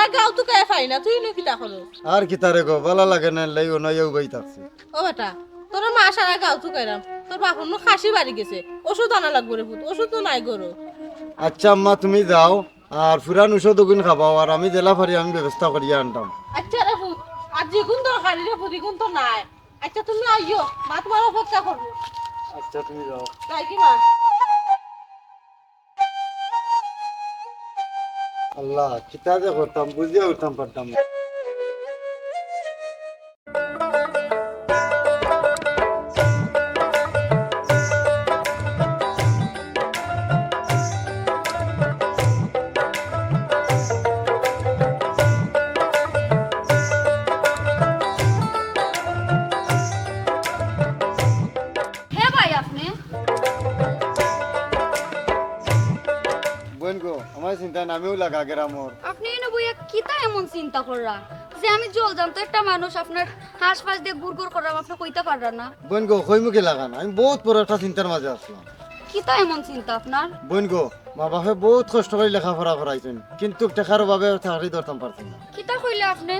সারা গাঁও তো কে পাই না তুই নো কিতা করো আর কি তারে গো ভালো লাগে না লাইও নয়ও বই থাকছে ও বেটা তোর মা সারা গাঁও তো কাইরাম তোর বাপন নো খাসি বাড়ি গেছে ওষুধ আনা লাগবে রে পুত ওষুধ তো নাই গরো আচ্ছা আম্মা তুমি যাও আর ফুরান ওষুধ ওগুন খাবাও আর আমি জেলা ফারি আমি ব্যবস্থা করিয়া আনতাম আচ্ছা রে পুত আর যেগুন দরকারি রে পুত এগুন তো নাই আচ্ছা তুমি আইও মা তোমার অপেক্ষা করবো আচ্ছা তুমি যাও তাই কি মা আল্লাহ কিতা যে করতাম বুঝিয়ে উঠতাম পারতাম না। হে ভাই আপনি বোন গো আমার চিন্তা না আমিও লাগা গেরামর আপনি এনে বইয়া কিতা এমন চিন্তা কররা যে আমি জল জানতো একটা মানুষ আপনার হাঁসফাঁস দিয়ে গুড় করাম আপনি কইতে পাররা না বোন গো কই মুখে লাগান আমি বহুত বড় একটা চিন্তার মাঝে আসলাম কিতা এমন চিন্তা আপনার বোন গো মা বাপে বহুত কষ্ট করে লেখাপড়া করাইছেন কিন্তু টেকার অভাবে চাকরি ধরতাম পারছেন না কিতা কইলে আপনি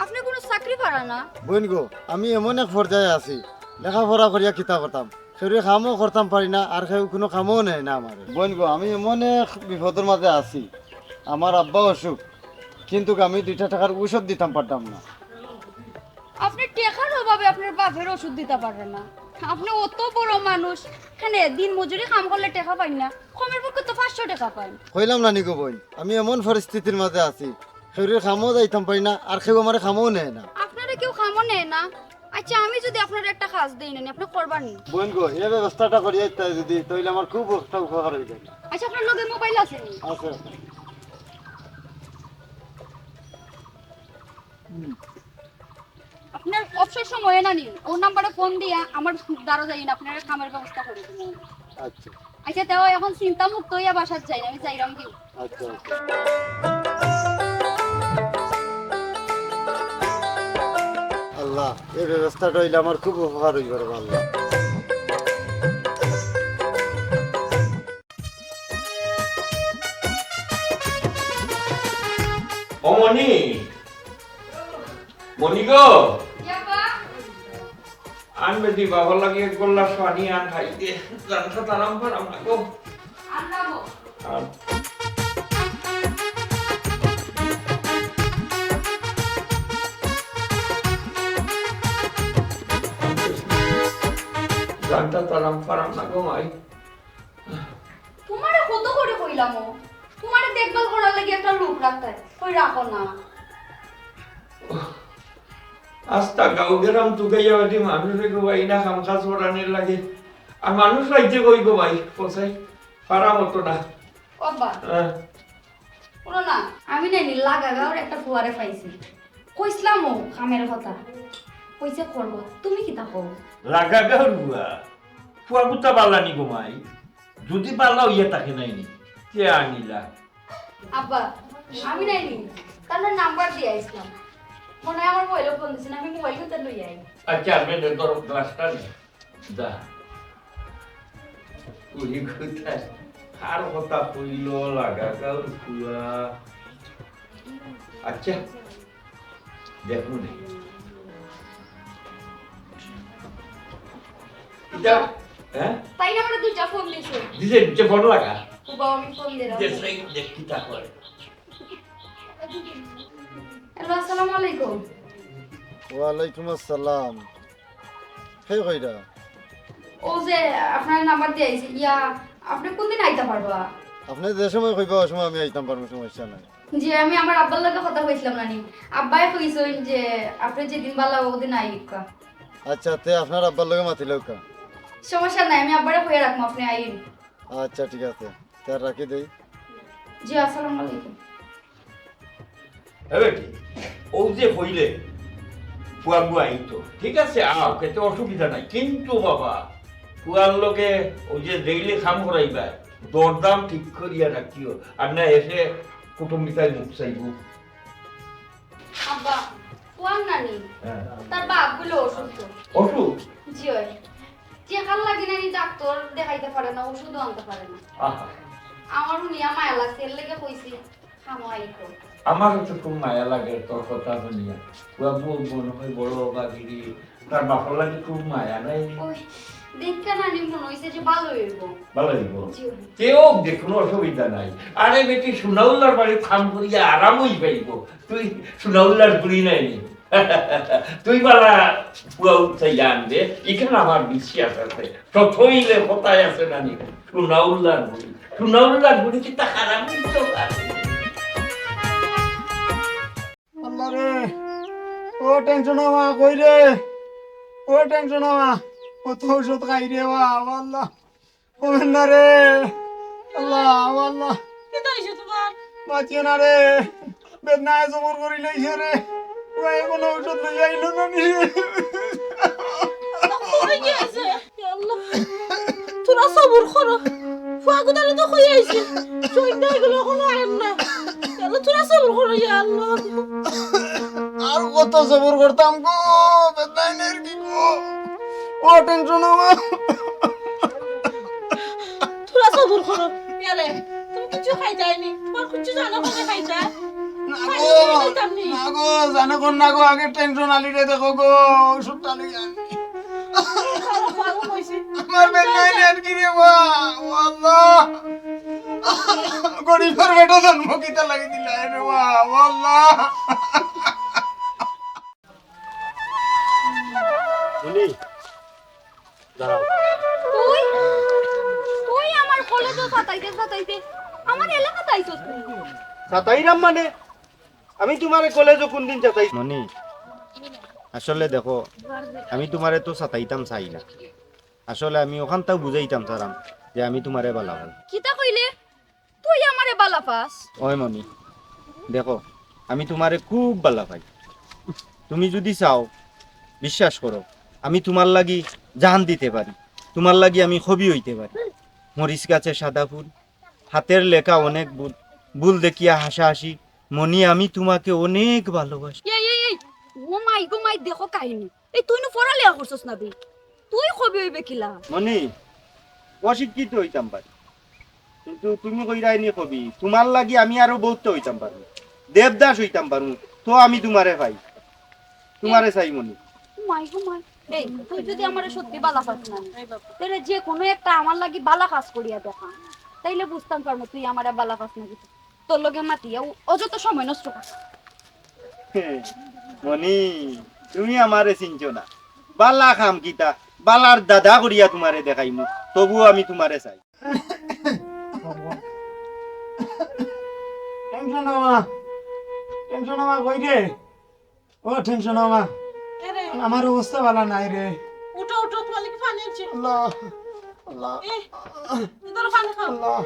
আপনি কোনো চাকরি পারা না বোন গো আমি এমন এক পর্যায়ে আছি লেখাপড়া করিয়া কিতা করতাম শরীরে কামও করতাম পারি না আর কেউ কোনো কামও নেই না আমার বোন গো আমি এমন এক বিপদের মাঝে আছি আমার আব্বা অসুখ কিন্তু আমি 2 টাকার ঔষধ দিতাম পারতাম না আপনি টেকার অভাবে আপনার বাপের ওষুধ দিতে পারেন না আপনি অত বড় মানুষ এখানে দিন মজুরি কাম করলে টাকা পাই না কমের পক্ষে তো 500 টাকা পাই কইলাম না নিগো বোন আমি এমন পরিস্থিতির মাঝে আছি শরীরে কামও যাইতাম পারি না আর কেউ আমার কামও নেয় না আপনারা কেউ কামও নেয় না আচ্ছা আমি যদি আপনার একটা কাজ দেই না আপনি করবার নি বোন গো এই ব্যবস্থাটা করিয়া দিতে যদি তাইলে আমার খুব একটা উপকার হয়ে যায় আচ্ছা আপনার লগে মোবাইল আছে নি আছে আপনার অবসর সময় না নিন ওর নাম্বারে ফোন দিয়া আমার দ্বারা যাই না আপনার খামের ব্যবস্থা করে দিন আচ্ছা আচ্ছা তাও এখন চিন্তা মুক্ত হইয়া বাসার যাই না আমি যাইরাম কি আচ্ছা আচ্ছা আল্লাহ এই ব্যবস্থাটা হইলে আমার খুব উপকার হইব রে আল্লাহ ও মনি মনি গো আনবে দি বাবা লাগে এক গোল্লা পানি আন খাইতে জানটা তারাম পারাম না গো আনরাবো আর জানটা তারাম পারাম না গো মাই তোমারে কত করে কইলাম তোমারে দেখভাল করার লাগি একটা লোক রাখতে কই রাখো না আস্তা গাঁও গেরাম তো গাইয়া বাদি মানুষে গো ভাই না কাম কাজ করানোর লাগে আর মানুষ রাইতে কই গো ভাই পচাই পারা মতো না বাবা শুনো না আমি নাই লাগা গাওর একটা ফুয়ারে পাইছি কইছিলাম ও কামের কথা কইছে করব তুমি কি তাকো লাগা গাওর বুয়া ফুয়া কুত্তা পাল্লানি গোমাই যদি পাল্লাও ইয়ে তাকে নাইনি কে আনিলা আব্বা আমি নাই নি তার নাম্বার দিয়ে আইছিলাম মনে হয় আমার মোবাইলে ফোন দিছেন আমি মোবাইল করতে লই আই আচ্ছা আপনি ধরো গ্লাসটা দা উনি কোথায় আর কথা কইল লাগা গাওর ফুয়া আচ্ছা দেখুন এটা হ্যাঁ তাই না আমরা দুইটা ফোন দিছে দিছে যে বড় লাগা বাবা আমি ফোন দিলাম দেশে দেখি তা করে হ্যালো আসসালামু আলাইকুম ওয়ালাইকুম আসসালাম হে কইরা ও যে আপনার নাম্বার দিয়ে আইছে ইয়া আপনি কোন দিন আইতে পারবা আপনি যে সময় কইবা ওই সময় আমি আইতাম পারবো সমস্যা নাই যে আমি আমার আব্বার লগে কথা কইছিলাম নানি আব্বাই কইছেন যে আপনি যেদিন বালা ওদিন আইকা আচ্ছা তে আপনার আব্বার লগে মাতিলেও কা সমস্যা নাই আমি আব্বারে কইয়া রাখবো আপনি আইন আচ্ছা ঠিক আছে তার রাখি দেই জি আসসালামু আলাইকুম এবে কি ও যে হইলে ফুয়া বুয়া আইতো ঠিক আছে আও কেতে অসুবিধা নাই কিন্তু বাবা ফুয়ার লগে ওই যে ডেইলি খাম করাইবা দরদাম ঠিক করিয়া রাখিও আর না এসে কুটুম্বিতায় মুখ চাইব আব্বা কোন নানি তার বাপ গুলো অসুস্থ অসুখ জি ওই যে হাল লাগি নানি ডাক্তার দেখাইতে পারে না ওষুধও আনতে পারে না আহা আমারও নিয়া মায়া লাগছে এর লেগে কইছি খামাইতো আমার তো খুব মায়া লাগে তোর কথা শুনিয়া বাবু মনে হয় বড় বাগিরি তার বাপর লাগে খুব মায়া নাই ওই দেখা না নি মনে হইছে যে ভালো হইব ভালো হইব কেউ দেখুন অসুবিধা নাই আরে বেটি সুনাউল্লার বাড়ি থাম করিয়া আরামই পাইব তুই সুনাউল্লার বুড়ি নাই নি। তুই বালা পুয়া উঠতে জানবে এখানে আমার বিশ্বাস আছে সথইলে কোথায় আছে নানি সুনাউল্লার বুড়ি কি তা খারাপ তো আল্লাহ রে ও টেনশন হওয়া কই রে ও টেনশন হওয়া কত ওষুধ খাই রে আল্লাহ কমেন না রে আল্লাহ আল্লাহ কি হইছে তোমার বাঁচিও না রে বেদনায় জবর করি লইছে রে ওই কোনো ওষুধ লই আইলো না নি হয়ে গেছে আল্লাহ তোরা সবুর করো ফাগুদারে তো হয়ে আইছে চইন্দা এগুলো কোনো আইন না আল্লাহ তোরা সবুর করো ইয়া আল্লাহ আর কত জবর করতাম গো বেদনায় নের কি গো ও টেনশন হওয়া তোরা সবুর করো ইয়ারে তুমি কিছু খাই যায়নি তোমার কিছু জানো কোনে খাইতা না গো জানো কোন না গো আগে টেনশন আলি রে দেখো গো ওষুধটা লই আনি আমার বেদনায় নের কি রে আল্লাহ গরিবের বেটা জন্ম কিতা লাগি দিলা রে আল্লাহ শুনি দাঁড়াও তুই তুই আমার কোলে তো সাতাইতে আমার এলাকাতে আইছস তুই চাতাইরাম মানে আমি তোমারে কলেজ কোন দিন চাতাই মনি আসলে দেখো আমি তোমারে তো সাতাইতাম চাই না আসলে আমি ওখানটাও বুঝাইতাম চারাম যে আমি তোমারে বালাম কিতা কইলে তুই আমারে বালা পাস ওই মনি দেখো আমি তোমারে খুব বালা পাই তুমি যদি চাও বিশ্বাস করো আমি তোমার লাগি জান দিতে পারি তোমার লাগি আমি ছবি হইতে পারি মরিচ গাছে সাদা ফুল হাতের লেখা অনেক ভুল ভুল দেখিয়া হাসাহাসি মনি আমি তোমাকে অনেক ভালোবাসি এই ও মাই গো মাই দেখো কাহিনী এই তুই নু পড়ালে করছস না বে তুই কবি হইবে কিলা মনি অশিক্ষিত হইতাম পারি কিন্তু তুমি কইরাইনি কবি তোমার লাগি আমি আরো বহুত হইতাম পারবো দেবদাস হইতাম পারবো তো আমি তোমারে ভাই তোমারে চাই মনি মাই গো মাই এই তুই যদি আমারে সত্যি বালা পাস না তাহলে যে কোনো একটা আমার লাগি বালা কাজ করিয়া দেখা তাইলে বুঝতাম পারবো তুই আমারে বালা পাস না কিছু তোর লগে মাতিয়া অযথা সময় নষ্ট কর মনি তুমি আমারে চিনছো না বালা খাম কিতা বালার দাদা করিয়া তোমারে দেখাইমু তবুও আমি তোমারে চাই টেনশন হওয়া কই রে ও টেনশন হওয়া আরে আমার অবস্থা ভালো নাই রে উঠো তোমার কি পানি আছে আল্লাহ আল্লাহ এই তোরা পানি খাও আল্লাহ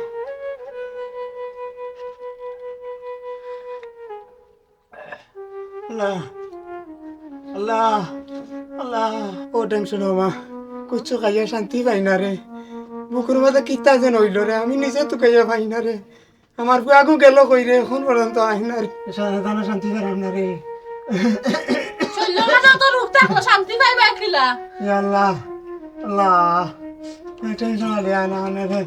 আল্লাহ আল্লাহ আল্লাহ ও টেনশন হওয়া কুচ্ছু খাইয়া শান্তি পাই না রে বুকুর মধ্যে কিতা যেন হইল রে আমি নিজে তো খাইয়া পাই না রে আমার আগু গেল কই রে এখন পর্যন্ত আই না রে সাধারণ শান্তি পারাম না রে চললো না তো রূপ থাকলো শান্তি পাইবা কিলা ইয়া আল্লাহ আল্লাহ টেনশন আলে আনা না রে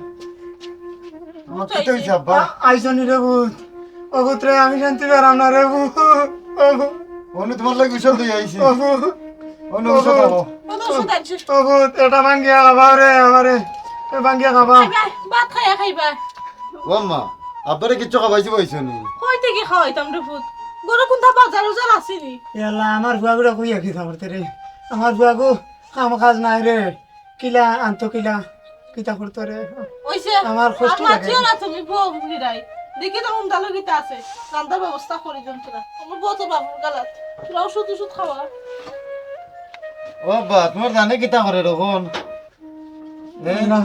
আমার কি হইছে আব্বা আইসনি রে ভূত ও ভূত রে আমি শান্তি পারাম না রে ভূত অনু তোমার লাগি বিষয় দিয়ে আইছি ও ভূত অনু ওষুধ খাবো কত ওষুধ আনছিস ও ভূত এটা ভাঙ্গিয়া খাবা রে আমারে ভাঙ্গিয়া খাবা ভাত খাইবা ও আম্মা আব্বারে কিচ্ছু খাবাইছি বইছো নি কই থেকে খাওয়াইতাম রে ভূত গরো কোনটা বাজার উজার আসিনি ইয়াল্লা আমার বুয়াগুড়া কইয়া কি থাকতে রে আমার বুয়াগু কাম কাজ নাই রে কিলা আন্ত কিলা কিতা করতে রে ওইছে আমার কষ্ট লাগে। মাছিও না তুমি বউ নিরাই দেখি তো উন্দালো গিতা আছে রান্দার ব্যবস্থা করে দেন তোরা আমার বউ তো বাবুর গালাত তোরা ওষুধ খাওয়া ও আব্বা তোমার জানে কিতা করে রকম না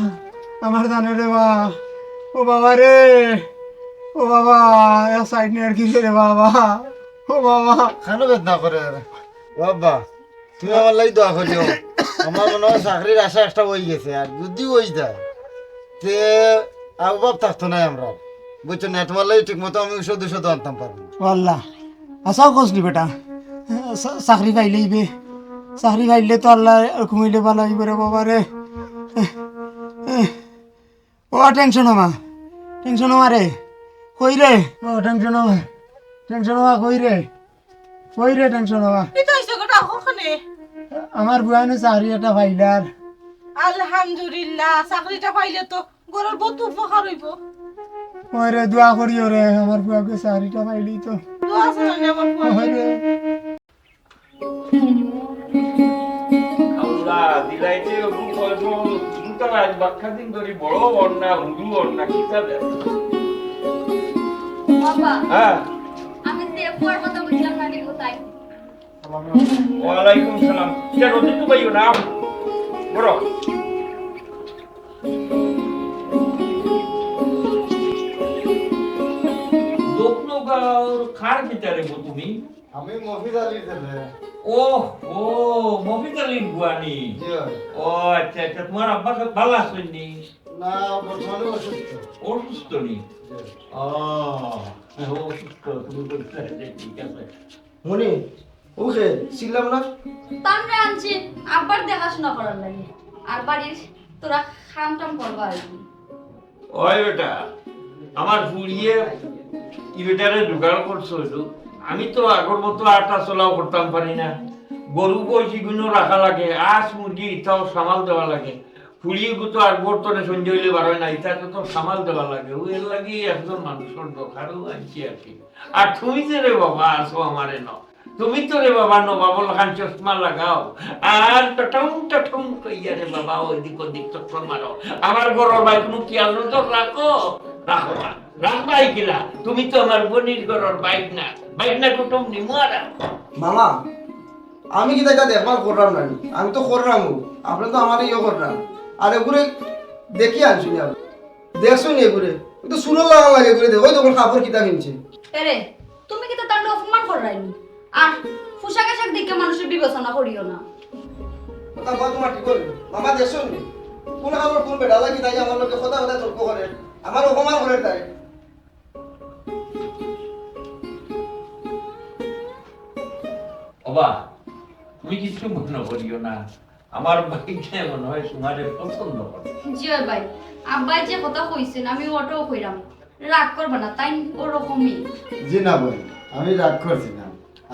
আমার জানে রে বা ও বাবা রে ও বাবা এক সাইড নিয়ে কি রে বাবা ও বাবা খানো বেদনা করে ও আব্বা তুমি আমার লাগি দোয়া করিও আমার মনে হয় চাকরির আশা একটা হয়ে গেছে আর যদি হয়ে যায় তে অভাব থাকতো না আমরা বুঝছো না তোমার লাগি ঠিক মতো আমি ওষুধ আনতাম পারবো আল্লাহ আসাও কসলি বেটা চাকরি পাইলেইবে চাকরি পাইলে তো আল্লাহ ঘুমাইলে ভালো হইব রে বাবা রে ও টেনশন হমা রে কই রে ও টেনশন হওয়া কই রে টেনশন হওয়া এটা হইছে গোটা ওখানে আমার বুয়ানো চাকরি একটা পাইলার আলহামদুলিল্লাহ চাকরিটা পাইলে তো ঘরের বহুত উপকার হইব ওই রে দোয়া করিও রে আমার বুয়াকে চাকরিটা পাইলি তো দোয়া আছে না আমার ওই রে আল্লাহ দিলাইতে ওরকম কয়ব দুটা রাত বাক্কা দিন ধরে বড় বন্যা হুদু বন্যা কিতা দেয় বাবা হ্যাঁ আমি দেখবার কথা বলছিলাম না দেখো তাই ওয়ালাইকুম সালাম কেন দিতে পাইও না বড় দক্ষিণগাঁওর খার ভিতরে গো তুমি আমি মফিজ আলীর ছেলে। ও ও মফিজ আলীর বুয়ানি জি হয়। ও আচ্ছা আচ্ছা তোমার আব্বা সব ভালো আছেননি না বর্তমানে অসুস্থ। অসুস্থ নি ও অসুস্থ তুমি বলতে ঠিক আছে মনি ওকে ছিলাম না তামরে আনছি আব্বার দেখাশোনা করার লাগে আর বাড়ির তোরা খাম টাম করবা আর কি ওই বেটা আমার ফুরিয়ে ইবেটারে জোগাড় করছো হইলো আমি তো আগর মতো আটা চলাও করতাম পারি না গরু বয়সী গুলো রাখা লাগে আস মুরগি ইটাও সামাল দেওয়া লাগে ফুরিয়ে তো আর বর্তনে সঞ্জয় হইলে বার হয় না ইটাকে তো সামাল দেওয়া লাগে ওই এর লাগে একজন মানুষের দরকারও আনছি আর কি আর তুমি যে রে বাবা আসো আমারে ন তুমি তো রে বাবা নবাবল খান চশমা লাগাও আর টটং কইয়া রে বাবা ওইদিক ওদিক চক্কর মারো আমার গরর ভাই কোনো কি আলো তো রাখো রাখো না রাখবাই কিলা তুমি তো আমার বোনির গরর বাইক না কুটুম নি মারা মামা আমি কি দেখা দেখবার করলাম না আমি তো করলাম আপনি তো আমার ইয়ে করলাম আর এগুলো দেখি আনছি না দেখছো নি এগুলো তো সুনো লাগা লাগে এগুলো দেখো তখন কাপড় কিতা কিনছে এরে তুমি কি তো তার অপমান করাইনি আর পোশাক আশাক দেখে মানুষের বিবেচনা করিও না কথা কয় তোমার ঠিক করবে মামা দেখছো নি কোন কাপড় কোন বেড়া লাগি তাই আমার লোকে কথা কথা তর্ক করে আমার অপমান করে তাই বাবা তুমি কিছু মনে করিও না আমার ভাইকে মনে হয় তোমারে পছন্দ করে জিও ভাই আব্বাই যে কথা কইছেন আমি ওটাও কইরাম রাগ করবে না তাই ওরকমই জি না বই আমি রাগ করছি না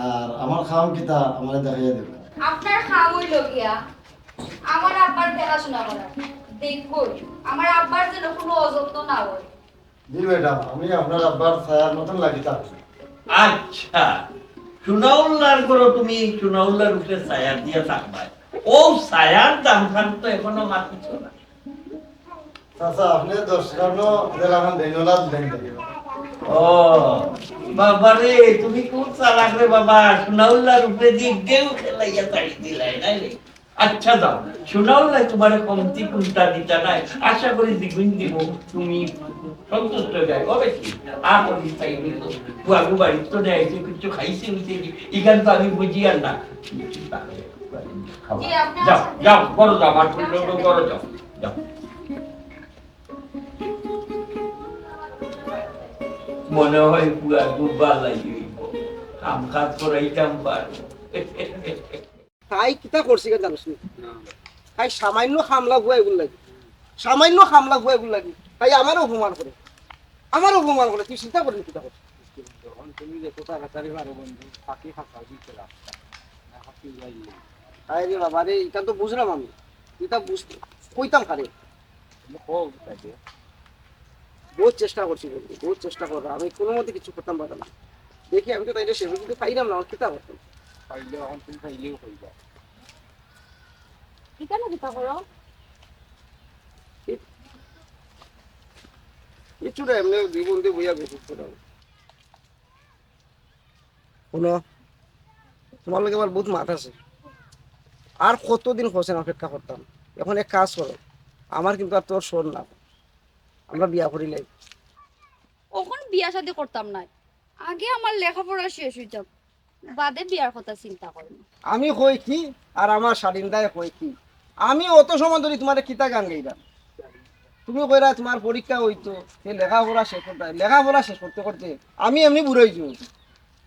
আর আমার খাওয়ান কিতা আমার দেখাইয়া দেব আপনার খাম হইল গিয়া আমার আব্বার দেখাশোনা করা দেখবো আমার আব্বার যেন কোনো অযত্ন না হয় জি ম্যাডাম আমি আপনার আব্বার ছায়ার মতন লাগিতাম আচ্ছা সুনাউল্লার করো তুমি সুনাউল্লার উপরে ছায়া দিয়ে থাকবা ও ছায়ার দাম খান তো এখনো মাতিছ না চাচা আপনি 10 টাকা দেলাখান ধন্যবাদ দেন ও বাবা রে তুমি খুব চালাক রে বাবা সুনাউল্লার উপরে দিয়ে গেউ খেলাইয়া তাড়ি দিলাই নাই রে আচ্ছা দাও সুনাউল্লাহ তোমার কমতি কোনটা দিতা নাই আশা করি দ্বিগুণ দিব তুমি সন্তুষ্ট গায় হবে কি আপনি চাইবে তো বাবু বাড়ি তো নেই কিছু খাইছে উঠে এখান তো আমি বুঝি আর না জি, আপনি যাও আসেন। যাও করো যাও আমার করো যাও যাও মনে হয় পুরা গুব্বা লাগিয়ে কাম কাজ করাইতাম পারবো তাই কিতা করছি কেন জানিস তাই সামান্য খামলা গুয়া এগুলো লাগে সামান্য খামলা গুয়া এগুলো লাগে তাই আমারও অপমান করে তুই চিন্তা করিস কিতা করছিস তুমি যে কোথা কাছারি পারো বন্ধু ফাঁকি ফাঁকা দিতে তাই রে বাবা রে এটা তো বুঝলাম আমি এটা বুঝতে কইতাম খারে বহুত চেষ্টা করছি বন্ধু বহুত চেষ্টা করলাম আমি কোনো মতে কিছু করতাম পারতাম না দেখি আমি তো তাইলে সেভাবে কিন্তু পাইলাম না আমার কিতা করতাম পাইলে এখন তুমি পাইলেও কইবা কি কেন দিতা করো কিছু না এমনি দুই বন্ধু বইয়া গেছি শোনো তোমার লোক আমার বহুত মাথা আছে আর কতদিন হোসেন অপেক্ষা করতাম এখন এক কাজ করো আমার কিন্তু আর তোর শোন না আমরা বিয়া করিলাই কখন বিয়া শাদী করতাম না আগে আমার লেখাপড়া শেষ হয়ে যাক বাদে বিয়ার কথা চিন্তা করব আমি কই কি আর আমার স্বাধীনতায় কই কি আমি অত সময় ধরে তোমার কিতা গান গাইলাম তুমি কইরা তোমার পরীক্ষা হইতো সে লেখাপড়া শেষ করতে করতে আমি এমনি বুড়াই যাই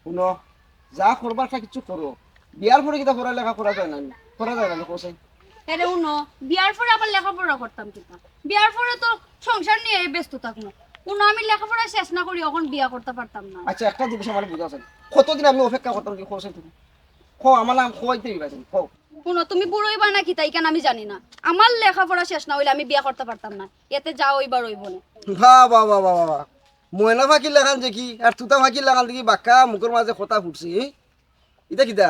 শুনো যা করবার তা কিছু করো বিয়ার পরে কিতা পড়ালেখা করা যায় না কোসাই হ্যাঁ উনো বিয়ার পরে আবার লেখাপড়া করতাম কিনা বিয়ার পরে তো সংসার নিয়ে ব্যস্ত থাকবো কোনো আমি লেখাপড়া শেষ না করি এখন বিয়া করতে পারতাম না। আচ্ছা একটা জিনিস আমার বুঝা আছে, কতদিন আমি অপেক্ষা করতাম কি খোঁজে তুমি আমার নাম খোয়াইতে গেছেন শুনো তুমি বুড়োই বা নাকি তাই কেন আমি জানি না, আমার লেখাপড়া শেষ না হইলে আমি বিয়া করতে পারতাম না, এতে যা হইবার হইব না। বাবা ময়না ফাঁকি লাগান দেখি আর তুতা ফাঁকি লাগান দেখি বাক্কা মুখের মাঝে কথা ফুটছি এটা কিতা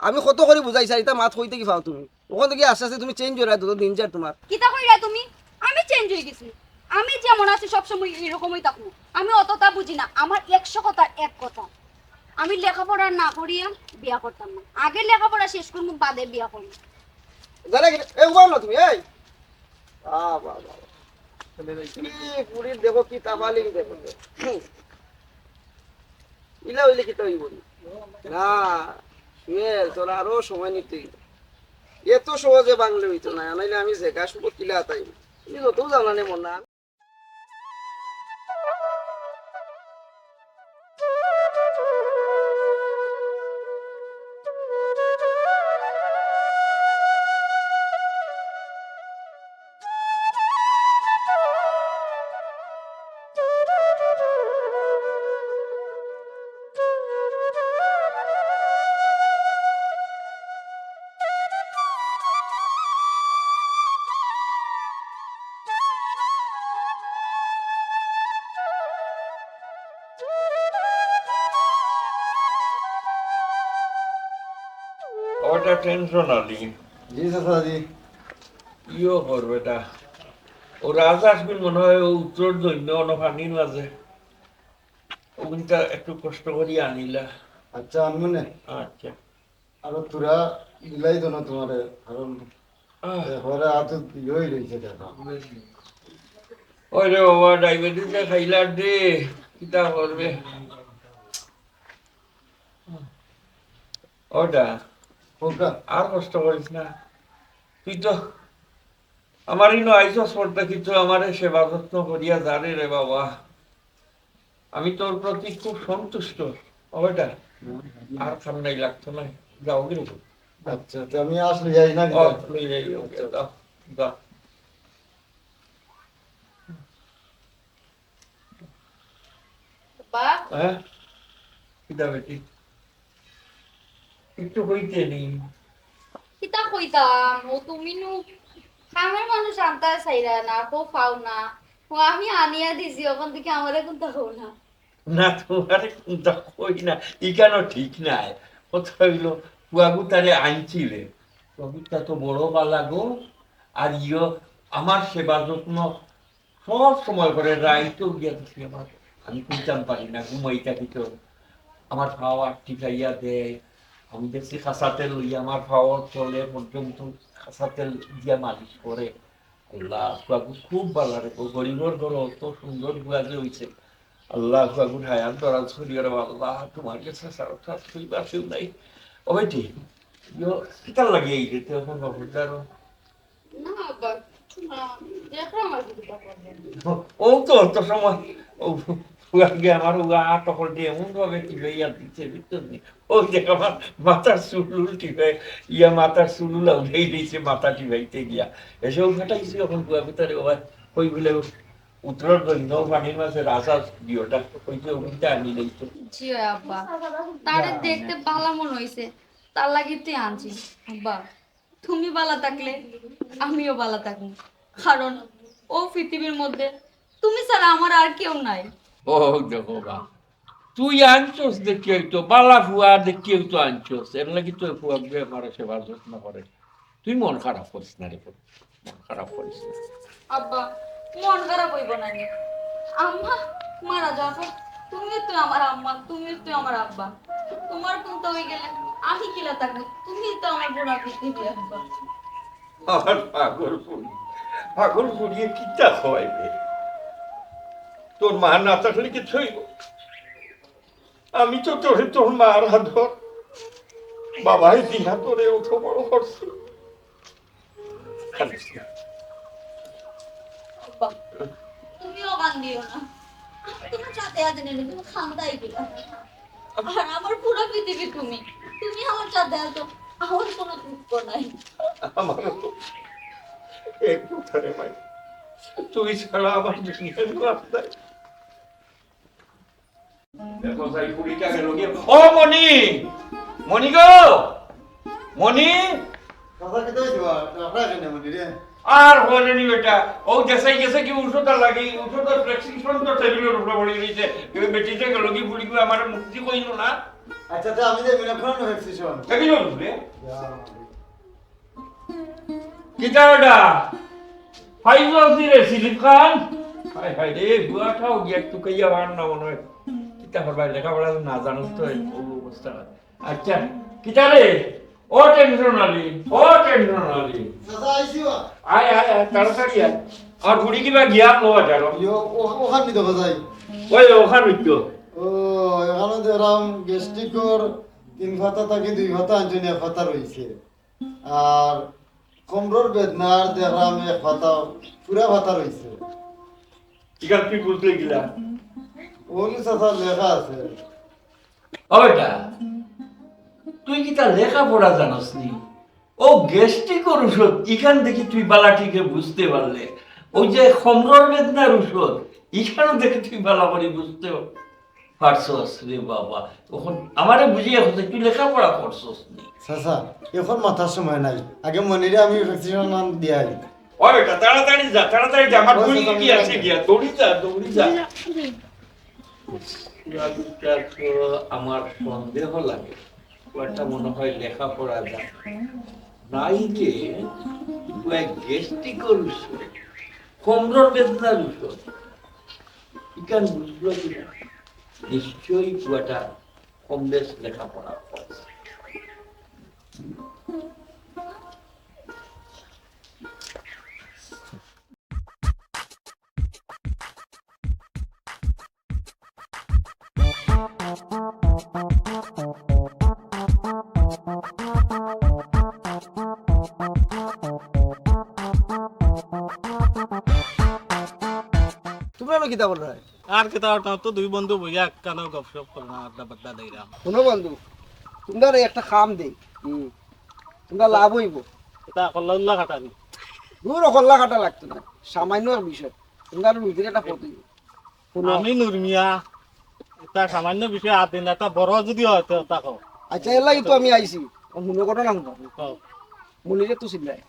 আমি কত করে বুঝাইছা এটা মাত হইতে কি পাও তুমি ওখান থেকে আস্তে আস্তে তুমি চেঞ্জ হয়ে রাখো দিন যার তোমার কিতা কইরা তুমি? আমি চেঞ্জ হয়ে গেছি, আমি যেমন আছি সবসময় এরকমই থাকবো, আমি অতটা বুঝি না, আমার 100 কথা এক কথা, আমি লেখাপড়া না করিয়া বিয়া করতাম না, আগে লেখাপড়া শেষ করবো বাদে বিয়া করবো। জানা কি এই উবাও না তুমি এই বাবা পুরীর দেখো কি তাবালি দেখো ইলা হইলে কি তাই বলি না শুয়ে তোরা আরো সময় নিতে এত সহজে বাংলা হইতো না নাইলে আমি জেগা শুভ কিলা তাই তুমি যত জানানে মন না ওটা টেনশন আলি জি চাচাজি। ইও করবে এটা ও রাজা আসবেন মনে হয় ও উত্তর দৈন্য পানির মাঝে ওগুলিটা একটু কষ্ট করি আনিলা। আচ্ছা আনবো না, আচ্ছা আর তোরা দিলাই তো না তোমারে, কারণ ঘরে হাত ইয়ে রয়েছে দেখা। ওই রে বাবা ডায়াবেটিসে খাইলার দে কিতা করবে ওটা ওকা আর কষ্ট করিস না, তুই তো আমার ইনো আইসস পড়তে কিছু আমার সেবা যত্ন করিয়া জানে রে বাবা, আমি তোর প্রতি খুব সন্তুষ্ট। ওটা আর ঠান্ডাই লাগতো না, যাও গেল। আচ্ছা তো আমি আসলে যাই না ও লই যাই ওকে দাও দাও। বা হ্যাঁ কিতা বেটি একটু হইতে নেই কিতা কইতাম ও তুমি নু কামের মানুষ আনতা চাইরা না তো পাও না, ও আমি আনিয়া দিছি ওখান থেকে আমারে কোনটা হও না। না তোমার চিন্তা করি না ই কেন ঠিক নাই, কথা হইল পুয়াগু তারে আনছিলে, পুয়াগুটা তো বড় বালা গো, আর ইয় আমার সেবা যত্ন সব সময় করে রাইতেও গিয়া দিছি আমার, আমি কইতাম পারি না ঘুমাইতা কিন্তু আমার খাওয়া টিকাইয়া দেয়, আমি দেখছি খাসা তেল লইয়া আমার খাওয়ার চলে পর্যন্ত খাসা তেল দিয়া মালিশ করে। আল্লাহ পুয়াগু খুব ভালো রে, গরিবর ঘর অত সুন্দর বুয়াগে হইছে। আল্লাহ বাবুর হায়াত দরাজ করিও রে আল্লাহ, তোমার কাছে সারথা তুই বাসিও নাই। ও বেটি কিতার লাগিয়ে এই যেতে এখন বাবুটারও না বাবা দেখো আমার কিতা করবেন। ও তো অত সময় ও ফুয়াকে আমার উগা তখন দিয়ে এমন ভাবে টিপাইয়া দিচ্ছে বুঝতে ও যে আমার মাথার চুলুল টিপে ইয়া মাথার চুলুলা উঠেই দিয়েছে মাথা টিপাইতে গিয়া এসেও ফাটাইছি এখন ফুয়া ভিতরে ওবার ওই বলে উত্তর দৈন্য পানির মাঝে রাজা দিওটা ওইটা ওইটা আনি লইতো। জি আব্বা তারে দেখতে ভালো মনে হইছে তার লাগি তুই আনছি। আব্বা তুমি ভালো থাকলে আমিও ভালো থাকবো, কারণ ও পৃথিবীর মধ্যে তুমি ছাড়া আমার আর কেউ নাই। ও দেখো বা তুই আনছোস দেখি হইতো বালা ফুয়া দেখি হইতো আনছোস এর লাগি তুই ফুয়া আমার সেবা যত্ন করে, তুই মন খারাপ করিস না রে, মন খারাপ করিস না। আব্বা মন খারাপ হইব না নি, আম্মা মারা যাবে, তুমি তো আমার আম্মা, তুমি তো আমার আব্বা, তোমার কোনটা হয়ে গেলে আমি কিলা থাকবো, তুমি তো আমার বুড়া পৃথিবী আব্বা। আমার পাগল ফুরিয়ে কিটা খাওয়াইবে, তোর মা না থাকলে কি ছইব, আমি তো তোরে তোর মার হাতর বাবাই দিনা তোরে ওঠো বড় করছি। আব্বা তুমিও গান দিও না, তোমার সাথে আজ নেই, তুমি খান্দাই দিলা, আর আমার পুরো পৃথিবী তুমি, তুমি আমার সাথে আছো, আমার কোনো দুঃখ নাই। আমার তো এক কথারে ভাই তুই ছাড়া আমার দুনিয়ার রাস্তায় দেখো যাই কুড়িটা গেল গিয়ে ও মনি মনি গো মনি কথা কেটে দিবা আপনারা কেন মনি রে আর বলেনি বেটা ও দেশাই গেছে কি ওষুধ লাগি ওষুধ প্রেসক্রিপশন তো টেবিলের উপরে পড়ে রয়েছে কেউ বেটিতে গেল কি বুড়ি করে আমার মুক্তি কইল না আচ্ছা তো আমি যে মিনা ফোন ভ্যাকসিনেশন দেখি বলবে কিটা ওটা ফাইভ রে সিলিপ খান হাই হাই রে বুয়াটাও গিয়ে একটু কইয়া ভার না মনে হয় কিটা করবাই লেখাপড়া না জানুস তো এই অবস্থা আচ্ছা কিটা রে ও টেনশন আলি দাদা আইছিবা আয় আয় আয় তাড়াতাড়ি আয় আর বুড়ি কিবা জ্ঞান লওয়া যারো ইয়ো ওখান নি দেখো যাই ওই ওখানে তো ও এখানে দেখলাম গেস্টিকর 3 ভাতা থাকি 2 ভাতা আঞ্জনি 1 ভাতা রয়েছে আর কোমরের বেদনার দেখলাম 1 ভাতা পুরা ভাতা রয়েছে চিকান তুই বুঝলে গিলা ওলি সাথে লেখা আছে ওটা তুই কি তা লেখাপড়া জানোস নি ও গ্যাস্ট্রিকর ওষুধ এখান দেখি তুই বালাটিকে বুঝতে পারলে ওই যে খমরর বেদনার ওষুধ এখানেও দেখে তুই বালা করে বুঝতে পারছস রে বাবা তখন আমারে বুঝিয়ে হচ্ছে তুই লেখাপড়া করছস নি সাসা এখন মাথার সময় নাই আগে মনিরে আমি ভ্যাকসিনেশন দিয়াই ও বেটা তাড়াতাড়ি যা আমার বুড়ি কি আছে গিয়া দৌড়ি যা আমার সন্দেহ লাগে ওটা মনে হয় লেখাপড়া যায় নাই যে গেস্টিকর ওষুধ কোমরের বেদনার ওষুধ ইকান বুঝলো কিনা নিশ্চয়ই পুয়াটা কম বেশ লেখাপড়া করছে তোমরা নো কিতা বল রে আর কেতা তো দুই বন্ধু বইয়া কানো গপসপ করনা আড্ডা বাড্ডা দেইরা শুনো বন্ধু তোমরা একটা কাম দেই তোমরা লাভ হইব এটা কল্লা কাটানি দূর অকল্লা কাটা লাগতো না সামান্য বিষয় তোমরা নিজের একটা পথ হইব আমি নুরমিয়া এটা সামান্য বিষয় হাত দিন একটা বড় যদি হয় তো তাকো আচ্ছা এর লাগি তো আমি আইছি শুনো ঘটনা শুনো মনিরে তো চিল্লাই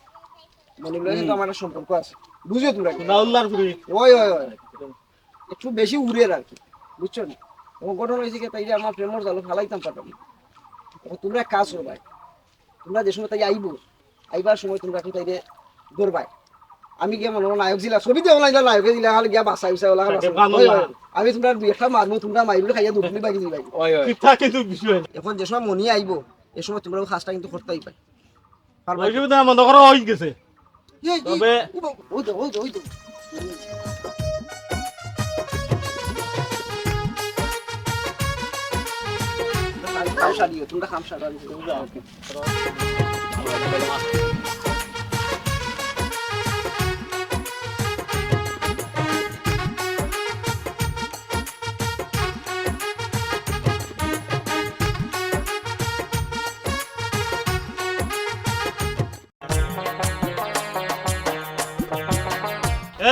মনিরে তো আমার একটা সম্পর্ক আছে বুঝছো তোমরা কি? নাউল্লার পুরি ওই একটু বেশি উড়ের আর কি বুঝছো না ও ঘটনা হয়েছে কি তাই যে আমার প্রেমর জালো ফালাইতাম পাঠাবো তোমরা এক কাজ করো ভাই তোমরা যে সময় তাই আইবার সময় তোমরা এখন তাই ধরবাই আমি গিয়ে মনে হয় নায়ক ছিলাম ছবি দেবো না নায়কে দিলে খালি গিয়া বাসা উসা ওলা আমি তোমরা দুই একটা মারবো তোমরা মাইবলে খাইয়া দুপুরি বাকি দিবাই কিতা কিন্তু বিষয় এখন যে সময় মনি আইব এ সময় তোমরা কাজটা কিন্তু করতেই পাই অসুবিধা মনে করো হয়ে গেছে তবে ওই তো তোমরা খামসা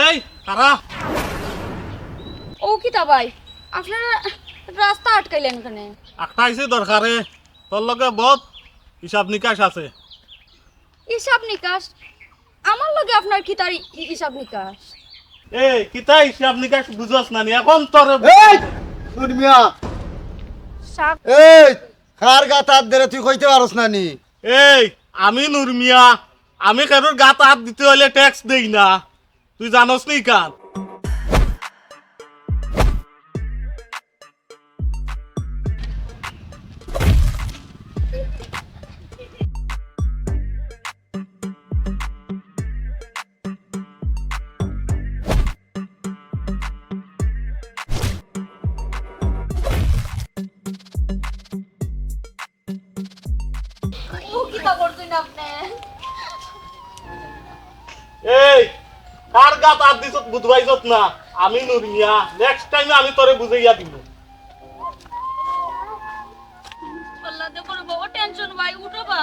এই কারা ও কিতা ভাই আপনারা রাস্তা আটকাইলেন কেন একটা আইছে দরকারে তোর লগে বহুত হিসাব নিকাশ আছে হিসাব নিকাশ আমার লগে আপনার কি তার হিসাব নিকাশ এই কিতা হিসাব নিকাশ বুঝছস না নি এখন তোর এই শুনমিয়া সাপ এই কার গাতাত ধরে তুই কইতে পারছ না নি এই আমি নুরমিয়া আমি কারোর গাত হাত দিতে হলে ট্যাক্স দেই না তুই জানোস নি কান ও কিতা করছেন আপনি এই কার গাত হাত দিছত বুঝবাইছত না আমি নুরমিয়া নেক্সট টাইম আমি তোরে বুঝাইয়া দিব আল্লাহ দে করব ও টেনশন ভাই উঠো বা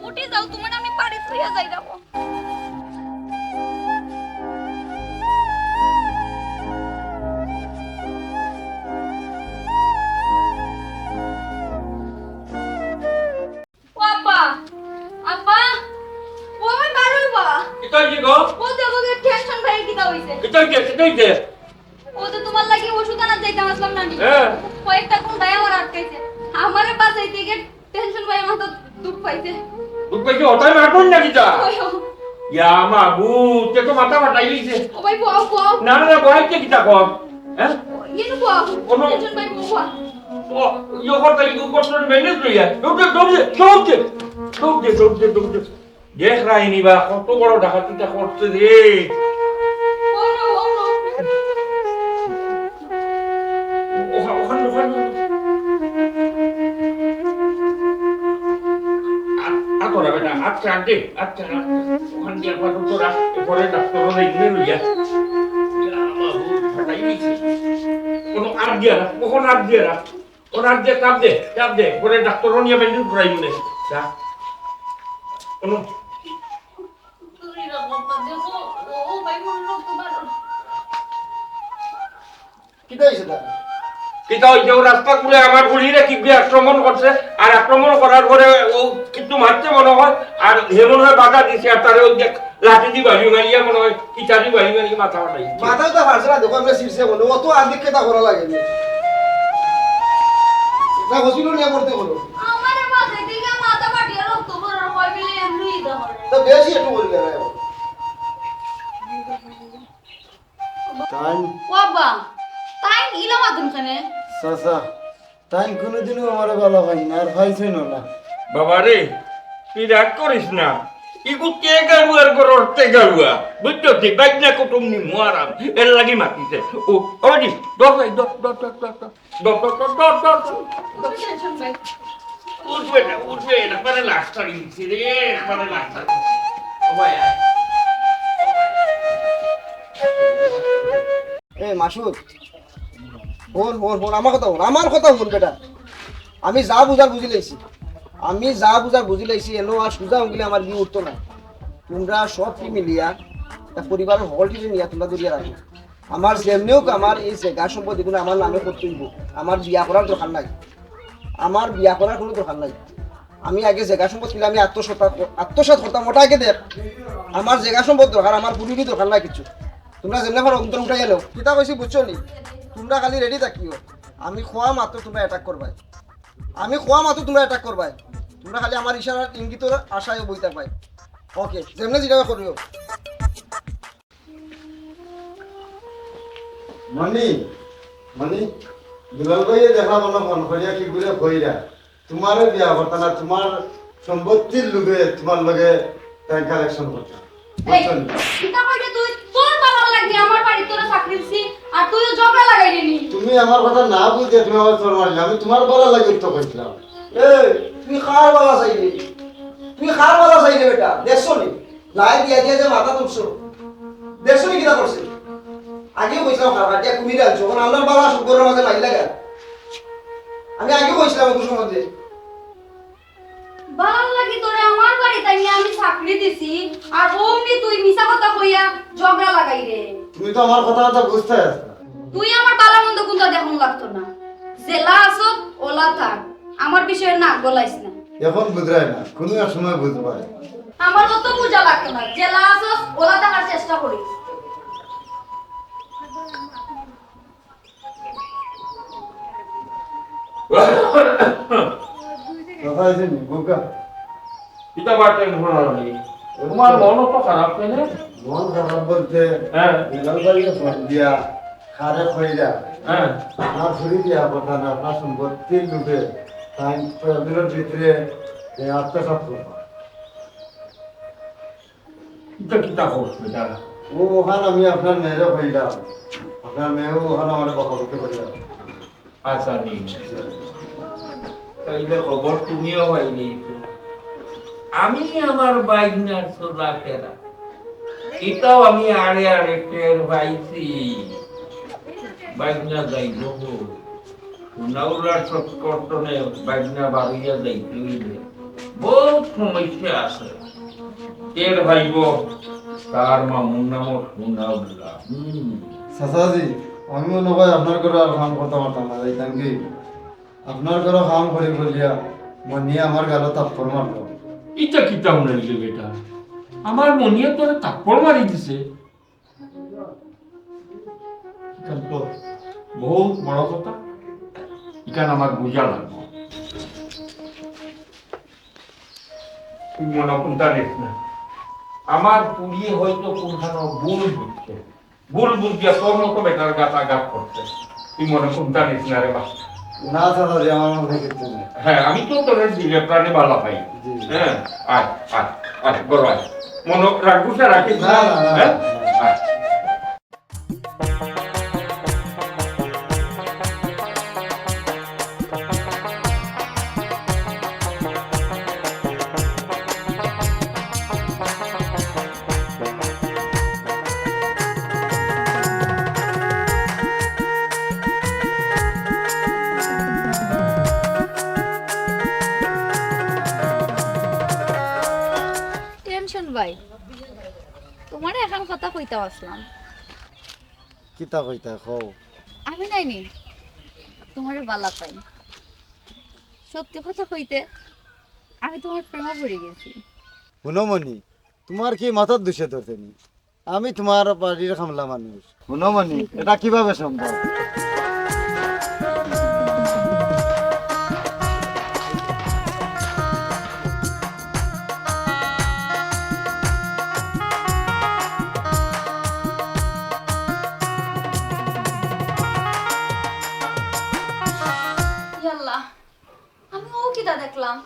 উঠি যাও তুমি আমি বাড়ি ফিরে যাই যাবো হইছে ও তো তোমার লাগি ওষুধ আনা যাইতাম আসলাম না হ্যাঁ কয়েকটা কোন দায় আমার আটকাইছে আমারে বাঁচাইতে গিয়ে টেনশন পাই আমার তো দুঃখ পাইছে তুই কইছি ওটাই মারবন নাকি তা ওই ও ইয়া মাবু তে তো মাথা ফাটাই লিছে ও ভাই বুয়াও বুয়াও না না বহাইতে কি তা কর হ্যাঁ ইয়ে বুয়াও কোনো- টেনশন পাই বুয়া ও ইয়ো করতে কি করতে মেনে তুইয়া দৌড় দেখ রাইনি বা কত বড় ডাকাতিটা করছে রে ও নো ওখানে আতরা বেটা আচ্ছা আন্টি আচ্ছা ওখান দিয়ে একবার তো রাখ পরে ডাক্তার দেখবে লইয়া কোনো আর দিয়া রাখ কখন আর দিয়া রাখ ওর আর দিয়ে চাপ দে পরে ডাক্তার নিয়ে বেন্ডিং করাই মনে যা কোনো তুই না বাবা দেখো ও ভাই মনে তোমার কিটা হইছে তা কিতা ওই যে ও রাস্তা খুলে আমার গুলিরে কি আক্রমণ করছে আর আক্রমণ করার পরে ও কিন্তু মারতে মনে হয় আর হে মনে হয় বাধা দিছে আর তারে ওই যে লাঠি দি বাড়ি মারিয়া মনে হয় কিচারি বাড়ি মারিয়া মাথা ফাটাই মাথাও তো পারছে না দেখো আমরা শীর্ষে বলো অত আদিক কেটা করা লাগে না হসপিটাল নিয়ে পড়তে বলো আমারে বাঁচাইতে গিয়ে মাথা ফাটিয়ে রক্ত বের হয় বলে এমনি দাও তো বেশি একটু বলবে না টাইম বাবা তাই ইলা মাতুন খানে চাচা টাইম কোনোদিনও আমার ভালো হয় না আর ভাইছে না বাবা রে তুই রাগ করিস না ইগু কে গালুয়ার করতে গালুয়া বুঝছো তুই বাইক না কুটুম নি মোয়ারাম এর লাগি মাতিছে ও ওদি দর টেনশন ভাই উঠবে না মানে লাস্ট দিছি রে মানে লাস্ট ও ভাই এ মাসুদ আমার কথা বল বেটা আমি যা বুঝার বুঝি লাইছি এলো আর সুজা উঠলে আমার বিয়ে উঠতো না তোমরা সব কি মিলিয়া একটা পরিবারের হলটিতে নিয়ে তোমরা দরিয়া রাখো আমার যেমনিও আমার এই জায়গা সম্পদ এগুলো আমার নামে করতে হইব আমার বিয়া করার দরকার নাই কোনো দরকার নাই আমি আগে জায়গা সম্পদ কিনে আমি আত্মসাৎ করতাম ওটা আগে দেখ আমার জায়গা সম্পদ দরকার আমার পুরুষই দরকার নাই কিছু তোমরা যেমনি পারো অন্তর উঠাই গেলো কিতা কইছি বুঝছো নি তোমরা খালি রেডি থাকিও আমি খোয়া মাত্র তোমরা অ্যাটাক করবাই তোমরা খালি আমার ইশারার ইঙ্গিতর আশায় বই থাকবাই ওকে যেমনি যেটা করিও মনি দুলাল ভাইয়ে দেখা মনে ফোন করিয়া কি করে কইরা তোমারে বিয়া করতা না তোমার সম্পত্তির লোভে তোমার লগে তাই কালেকশন করতা এই কিটা কইতে তুই তোর বাবা লাগি আমার বাড়ি তোরা চাকরি দিছি আর তুইও ঝগড়া লাগাইলি নি তুমি আমার কথা না বুঝে তুমি আমার চোর মারলে আমি তোমার বলা লাগে উত্তর কইছিলাম তুই খার বালা চাইলে বেটা দেখছো নি লাই দিয়া দিয়া যে মাথা তুলছো দেখছো নি কিটা করছে আগেও কইছিলাম খাবার দিয়া কুমির আনছো এখন আমার বালা শুকরের মাঝে নাই লাগা আমি আগেও কইছিলাম ওই সম্বন্ধে বাবা লাগি তোরে আমার বাড়ি তাই নিয়ে আমি চাকরি দিছি আর ওমনি তুই মিছা কথা কইয়া ঝগড়া লাগাই রে তুমি তো আমার কথা বুঝতে আসছ না তুই আমার বালা মন্দ কোনটা দেখুন লাগতো না জেলা আসো ওলা থাক আমার বিষয়ে নাক গলাইস না এখন বুঝরাই না কোনো এক সময় বুঝবা আমার অত বুঝা লাগতো না জেলা আসো ওলা থাকার চেষ্টা করিস কথা আছে নি বুকা কিতা বাটেন হরানি তোমার মন তো খারাপ কেন মন খারাপ বলতে হ্যাঁ দুলাল ভাইকে ফোন দিয়া খারে কইরা হ্যাঁ আমার ছুরি দিয়া কথা না আপনার সম্পত্তির লোভে তাই কয়েকদিনের ভিতরে আত্মসাৎ করবা কিতা করছে দাদা ও ওখানে আমি আপনার মেয়েরও কইলাম আপনার মেয়েও ওখানে আমার বকাবকি করিলাম আচ্ছা নিন তাইলে খবর তুমিও পাইনি আমি আমার বাইকনার সোজা ফেরা এটাও আমি আড়ে আড়ে টের পাইছি বাইকনা যাই বহু নাউলার সৎকর্তনে বাইকনা বাড়িয়া যাইতে হইলে বহুত সমস্যা আছে টের ভাইব তার মামুর নামও সুনাউলা চাচাজি আমি মনে হয় আপনার ঘরে আর কাম করতে পারতাম না যাইতাম কি আপনার ঘরে কাম করি বলিয়া মনি আমার গালো তাপ্পর মারল ইটা কিতা উনাইলে বেটা আমার মনিয়া তোরে তাপ্পর মারি দিছে তো বহুত বড় কথা, এখানে আমার বুঝা লাগবে। তুই মনে কোনটা নিস না, আমার পুড়িয়ে হয়তো কোনখানে ভুল বুঝছে, ভুল বুঝিয়া তোর মতো বেটার গাতাঘাত করছে। তুই মনে কোনটা নিস না রে বা। না চাচাজি, আমার মনে কিছু নেই। হ্যাঁ, আমি তো তোর দিলে প্রাণে ভালো পাই। হ্যাঁ, আয় আয় আয়, বড় আয়, মনে রাখবুসা রাখিস না। না, না, না, হ্যাঁ, না। আয়। টেনশন ভাই, তোমার এখন কথা কইতে আসলাম। কিতা কইতা কও। আমি নাইনি তোমার বালা পাই, সত্যি কথা কইতে আমি তোমার প্রেমে পড়ে গেছি। হুনমণি, তোমার কি মাথার দুষে ধরতেনি? আমি তোমার বাড়ির খামলা মানুষ। হুনমণি, এটা কিভাবে সম্ভব? ইয়াল্লাহ, আমি ও কিটা দেখলাম।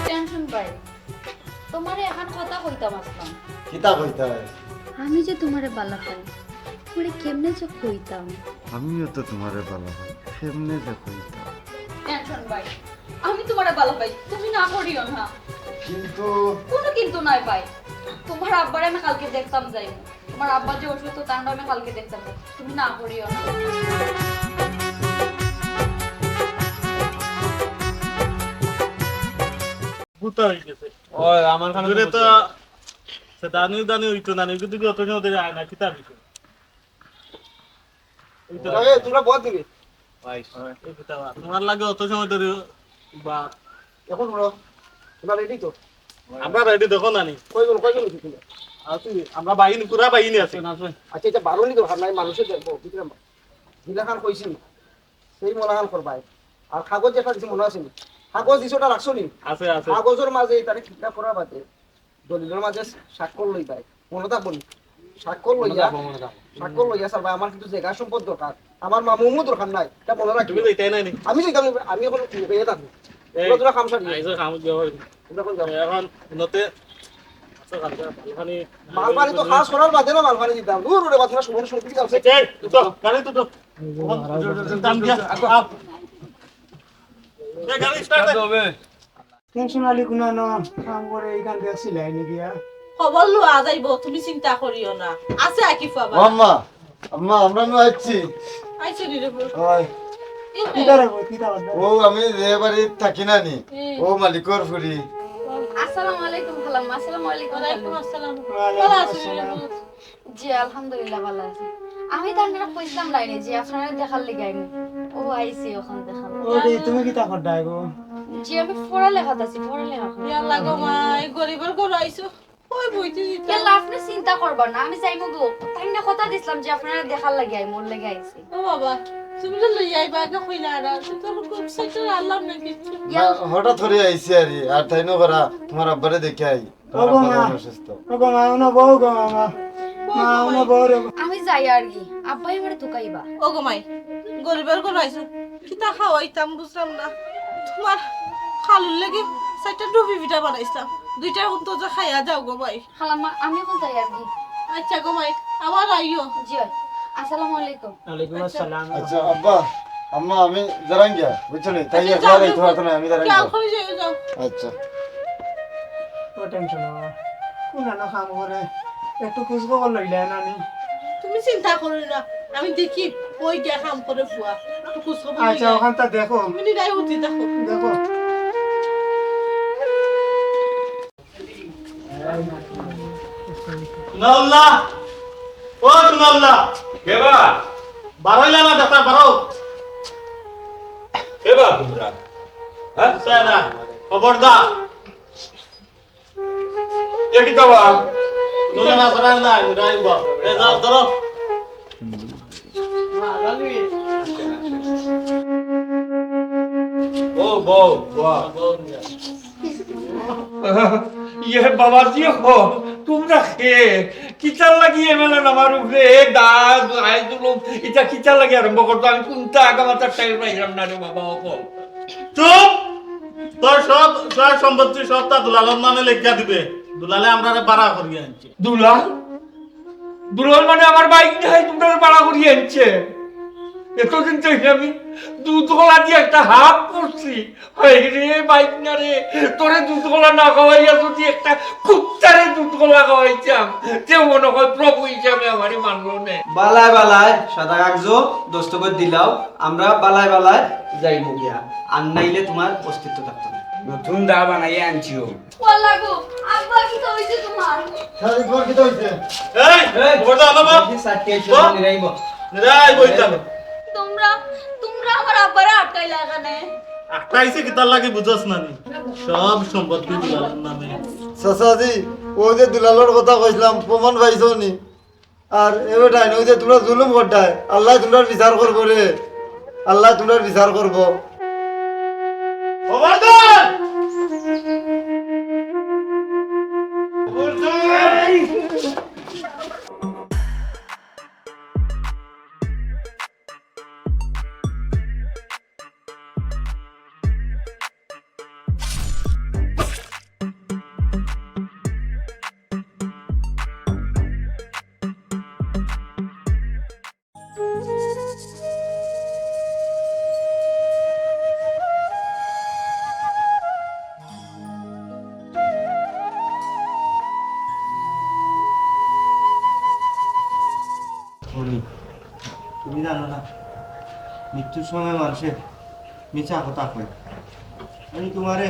টেনশন ভাই, তোমারে এখন কথা কইতাম আসলাম। কিতা কইতা? আমি যে তোমারে বালা পাই, তোমারে কেমনে যে কইতাম। আমিও তো তোমারে ভালো পাই, কেমনে যে কইতা। টেনশন ভাই, আমি তোমারে বালা পাই, তুমি না করিও না। কিন্তু কোনো কিন্তু নাই ভাই, তোমার আব্বারে আমি কালকে দেখতাম যাই, তোমার আব্বা যে অসুস্থ তার আমি কালকে দেখতাম যাই, তুমি না করিও না। ভূতা হয়ে গেছে। ওই আমার খানে দূরে তো সে দানি দানি হইতো না, কিন্তু কি অত সময় ধরে আয় না, কিতা বিষয়? এই তোমরা বল দিবি এই কিতা বা, তোমার লাগে অত সময় ধরে বা এখন বড় তোমরা রেডি তো? আমরা রেডি দেখো নানি। কয়জন উঠি তুমি? আছি, আমরা বাহিনী পুরা বাহিনী আছি। আচ্ছা এটা বারোনি দরকার নাই, মানুষের দেখবো বিক্রম জিলাখান কইছি সেই মলাখান করবাই। আর কাগজ যেটা দিছি মনে আছে নি? কাগজ দিছো ওটা রাখছো নি? আছে আছে। কাগজের মাঝে তারে কিতা করা বাদে দলিলের মাঝে স্বাক্ষর লই পাই, মনে থাকবো নি? স্বাক্ষর লইয়া স্যার ভাই আমার কিন্তু জায়গা সম্পদ দরকার, আমার মামুমু দরকার নাই, এটা মনে রাখবি। তুমি যাইতাই নাই নি? আমি যাইতাম, আমি এখন বেয়ে থাকবো। তোমরা খাম সারি আইসো খামু যাও। তোমরা কোন যাও? এখন নতে আচ্ছা কালকে এখানে মালপানি তো খাস করার বাদে না মালপানি দিতাম দূর ওরে বাদ না শুনুন শুনতে কি যাচ্ছে। এই তো গাড়ি তো দাম দিয়া আপ এই গাড়ি স্টার্ট হবে। টেনশন আলি গুনা ন কাম করে এইখান থেকে সিলাই নি গিয়া। খবর লোয়া যাইব, তুমি চিন্তা করিও না। আছে আকিফ বাবা, আম্মা, আম্মা আমরা নু আইছি। আইছো নি রে বউ? ওই কিতা রে কিতা বাদ ও আমি যে বাড়ি থাকি না নি, ও মালিকর ফুরি। আসসালামু আলাইকুম খালাম। আসসালামু আলাইকুম। ওয়ালাইকুম আসসালাম। ওয়ালাইকুম ভালো আছো রে আসসালাম। বউ? জি আলহামদুলিল্লাহ ভালো আছি। আমি তো আপনারা কইতাম লাইনে যে আপনারা দেখার লিগে আইনি। ও আইছি ওখান দেখার। ও রে তুমি কিতা করডাই গো? জি আমি পড়ালেখাত আছি, পড়ালেখা করি। ইয়া লাগো মা, এই গরিবের ঘর আইছো। ওই বইতে দিতে। কেলা আপনি চিন্তা করবা না, আমি যাইমু গো। তাই না কথা দিছিলাম যে আপনারা দেখার লাগি আই, মোর লাগি আইছি। ও বাবা, তুমি তো লই আইবা না কইলা না। তুমি তো খুব সাইতে আল্লাহ না কিছু। না, হঠাৎ করে আইছি আর তাই নো করা তোমার আব্বারে দেখে আই। তোমার ও আব্বা মা, যখন অসুস্থ। ও গো মা উনো বউ গো মা। মা উনো বউ রে। আমি যাই আর কি, আব্বাই আমারে তুকাইবা। ও গো মাই, গরিবের ঘর আইছো। কিতা খাওয়াইতাম বুঝলাম না। তোমার খালুর লাগি সাইতে ডুবি পিঠা বানাইছিলাম। দুইটা উন্ত যা খাইয়া যাও গো মাই। খালাম্মা আমি এখন যাই আর কি। আচ্ছা গো মাই, আবার আইও। জি আসসালামু আলাইকুম। ওয়ালাইকুম আসসালাম। আচ্ছা আব্বা, আম্মা আমি জারাঙ্গিয়া বুঝছো নি, তাই আচ্ছা, একলা যাও, রাইতে পারতো না, আমি খেয়াল জারাঙ্গিয়া। করে যাও যাও। আচ্ছা ও টেনশন না। কোন না কাম করে একটু খোঁজ খবর লইলে নানি। তুমি চিন্তা করো না, আমি দেখি ওই গিয়া কাম করে ফুয়া একটু খোঁজ খবর আচ্ছা ওখানটা দেখো তুমি নিরাই উঠি দেখো। দেখো। সুনাউল্লাহ, ও সুনাউল্লাহ, কেবা বারোইলা না ডাক্তার বারো। কেবা তোমরা হ্যাঁ না খবরদার দেখি যাবা তুমি না করার না রাইব এ যাও ধরো। ও বউ ইয়ে বাবাজি হো তোমরা খে কিচার লাগিয়ে মেলেন আমার উপরে দাঁত আই দুলুম এটা কিচার লাগিয়ে আরম্ভ করতো আমি কোনটা আগামাতার টাইম পাইলাম না রে বাবা হো চুপ, তোর সব সব সম্পত্তি সবটা দুলালের নামে লেখিয়া দিবে। দুলালে আমরা বাড়া করিয়ে আনছি। দুলাল দুলাল মানে আমার বাইক নাই তোমরা ভাড়া করিয়ে আনছে এতদিন তো আমি দুধ গলা দিয়ে একটা হাফ করছি রে বাইক না রে তোরে দুধ গলা না খাওয়াইয়া যদি একটা কুত্তারে দুধ গলা খাওয়াইতাম যে মনে হয় প্রভু হিসাবে আমারই মানলো নে বালায় বালায় সাদা কাগজ দস্তখত দিলাও আমরা বালায় বালায় যাইব গিয়া আর নাইলে তোমার অস্তিত্ব থাকতো না। নতুন দা বানাইয়ে আনছিও ওয়াল্লাহ গো আব্বা কি তো হইছে তোমার? শালি তোমার কি হইছে? এই খবরদার আলাবা নিরাইব নিরাই বইতাম তোমরা তোমরা আমার আব্বারে আটকাইলা এখানে। আটাইছে কি তার লাগে বুঝছস না নি? সব সম্পত্তি দুলালের নামে। চাচাজি ও যে দুলালোর কথা কইছিলাম প্রমাণ পাইছো নি? আর এবারটাই ওই যে তোমরা জুলুম করতাই আল্লাহ তোমরা বিচার করবো রে, আল্লাহ তোমরা বিচার করবো। খবরদার তুমি জানো না মৃত্যুর সময় মানুষের মিছা কথা কয়। আমি তোমারে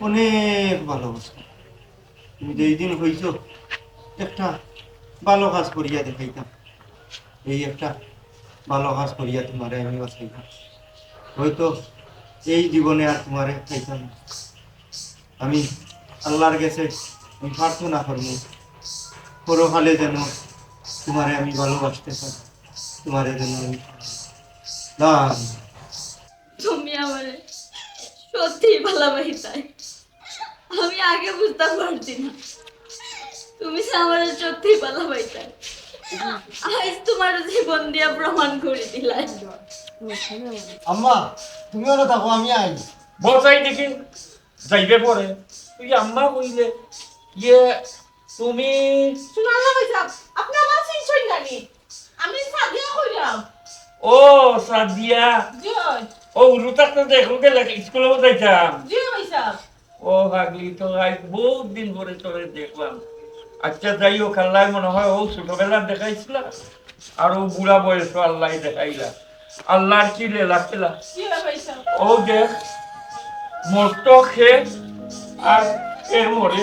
অনেক ভালোবাসি। তুমি যেই দিন হইছ একটা ভালো কাজ করিয়া দেখাইতাম, এই একটা ভালো কাজ করিয়া তোমারে আমি বাঁচাইতাম। হয়তো এই জীবনে আর তোমারে খাইতাম না। আমি আল্লাহর কাছে আমি প্রার্থনা করবো পরকালে যেন তোমারে আমি ভালোবাসতে পারি, তোমারে যেন আমি দান। তুমি আমারে সত্যি ভালোবাসিতাই, আমি আগে বুঝতে পারছি না তুমি যে আমারে সত্যি ভালোবাসিতাই। আজ তোমার জীবন দিয়া প্রমাণ করে দিলাই। আম্মা তুমিও না থাকো, আমি আই। বসাই দেখি যাইবে পরে তুই আম্মা কইলে ইয়ে তুমি শুনা না ভাইসাব, আপনি আমার চিনছই জানি, আমি সাদিয়া কইরাম। ও সাদিয়া জি ও রুতাক তো দেখো গেলে স্কুলেও যাইতাম জি ভাইসাব। ও হাগলি তো আজ বহুত দিন পরে তোরে দেখলাম। আচ্ছা যাই হোক আল্লাহ মনে হয় ও ছোটবেলা দেখাইছিল আর ও বুড়া বয়স আল্লাহ দেখাইলা। আল্লাহর কি লেলা খেলা জি ভাইসাব। ও দেখ মরতো খে আর এর মরে